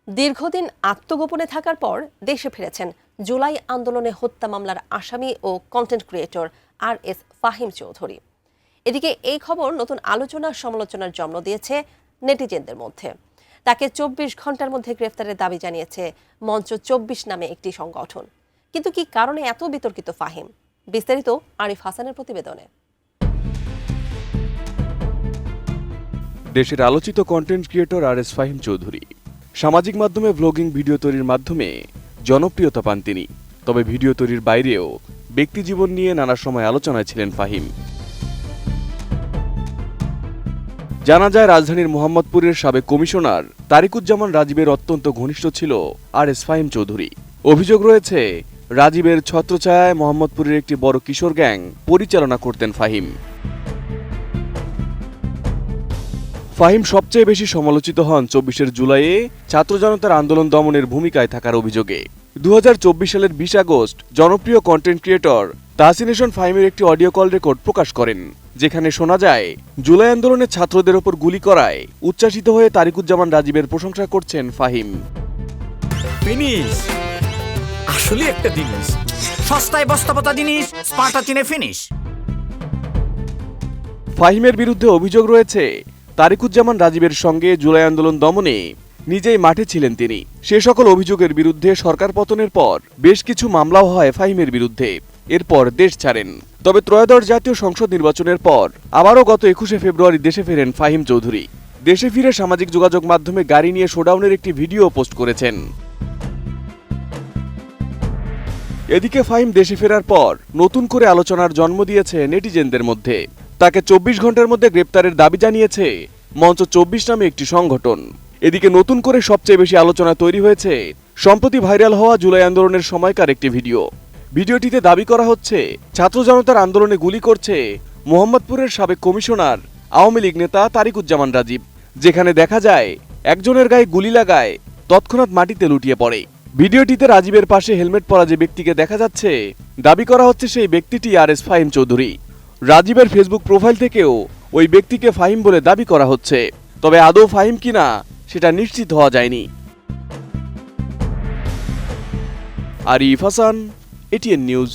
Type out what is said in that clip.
দীর্ঘদিন আত্মগোপনে থাকার পর দেশে ফিরেছেন জুলাই আন্দোলনে হত্যা মামলার আসামি ও content creator RS Fahim Chowdhury. এদিকে এই খবর নতুন আলোচনা সমালোচনার জন্ম দিয়েছে নেটিজেনদের মধ্যে। তাকে 24 ঘন্টার মধ্যে গ্রেফতারের দাবি জানিয়েছে মঞ্চ 24 নামে একটি সংগঠন। কিন্তু কি কারণে এত বিতর্কিত ফাহিম? বিস্তারিত আরিফ হাসানের প্রতিবেদনে। দেশের আলোচিত content creator RS Fahim Chowdhury সামাজিক মাধ্যমে ব্লগিং ভিডিও তৈরির মাধ্যমে জনপ্রিয়তা পান তিনি। তবে ভিডিও তৈরির বাইরেও ব্যক্তিজীবন নিয়ে নানা সময় আলোচনায় ছিলেন ফাহিম। জানা যায় রাজধানীর মোহাম্মদপুরের সাবেক কমিশনার তারিকুজ্জামান রাজীবের অত্যন্ত ঘনিষ্ঠ ছিল RS ফাহিম চৌধুরী। অভিযোগ রয়েছে রাজীবের ছত্রছায়ায় মোহাম্মদপুরের একটি বড় কিশোর গ্যাং পরিচালনা করতেন ফাহিম। ফাহিম সবচেয়ে বেশি সমালোচিত হন 24 জুলাইয়ে ছাত্র জনতার আন্দোলন দমনের ভূমিকায় থাকার অভিযোগে। 2024 সালের 20 আগস্ট জনপ্রিয় কন্টেন্ট ক্রিয়েটর তাহসিন ফাহিমের একটি অডিও কল রেকর্ড প্রকাশ করেন, যেখানে শোনা যায় জুলাই আন্দোলনের ছাত্রদের ওপর গুলি করায় উচ্ছ্বাসিত হয়ে তারিকুজ্জামান রাজীবের প্রশংসা করছেন ফাহিম। ফিনিশ আসলে একটা জিনিস, সস্তায় বস্তাপতা জিনিস, স্পার্টা চিনে ফিনিশ। ফাহিমের বিরুদ্ধে অভিযোগ রয়েছে তারিকুজ্জামান রাজীবের সঙ্গে জুলাই আন্দোলন দমনে নিজেই মাঠে ছিলেন তিনি। সে সকল অভিযোগের বিরুদ্ধে সরকার পতনের পর বেশ কিছু মামলাও হয় ফাহিমের বিরুদ্ধে। এরপর দেশ ছাড়েন। তবে ত্রয়োদশ জাতীয় সংসদ নির্বাচনের পর আবারও গত 21 ফেব্রুয়ারি দেশে ফেরেন ফাহিম চৌধুরী। দেশে ফিরে সামাজিক যোগাযোগ মাধ্যমে গাড়ি নিয়ে শোডাউনের একটি ভিডিও পোস্ট করেছেন। এদিকে ফাহিম দেশে ফেরার পর নতুন করে আলোচনার জন্ম দিয়েছে নেটিজেনদের মধ্যে। তাকে 24 ঘন্টার মধ্যে গ্রেপ্তারের দাবি জানিয়েছে মঞ্চ 24 নামে একটি সংগঠন। এদিকে নতুন করে সবচেয়ে বেশি আলোচনা তৈরি হয়েছে সম্প্রতি ভাইরাল হওয়া জুলাই আন্দোলনের সময়কার একটি ভিডিও। ভিডিওটিতে দাবি করা হচ্ছে ছাত্র জনতার আন্দোলনে গুলি করছে মোহাম্মদপুরের সাবেক কমিশনার আওয়ামী লীগ নেতা তারিকুজ্জামান রাজীব, যেখানে দেখা যায় একজনের গায়ে গুলি লাগায় তৎক্ষণাৎ মাটিতে লুটিয়ে পড়ে। ভিডিওটিতে রাজীবের পাশে হেলমেট পরা যে ব্যক্তিকে দেখা যাচ্ছে, দাবি করা হচ্ছে সেই ব্যক্তিটি RS ফাহিম চৌধুরী। রাজীবের ফেসবুক প্রোফাইল থেকেও ওই ব্যক্তিকে ফাহিম বলে দাবি করা হচ্ছে, তবে আদৌ ফাহিম কিনা সেটা নিশ্চিত হওয়া যায়নি। Arif Hasan, ATN news.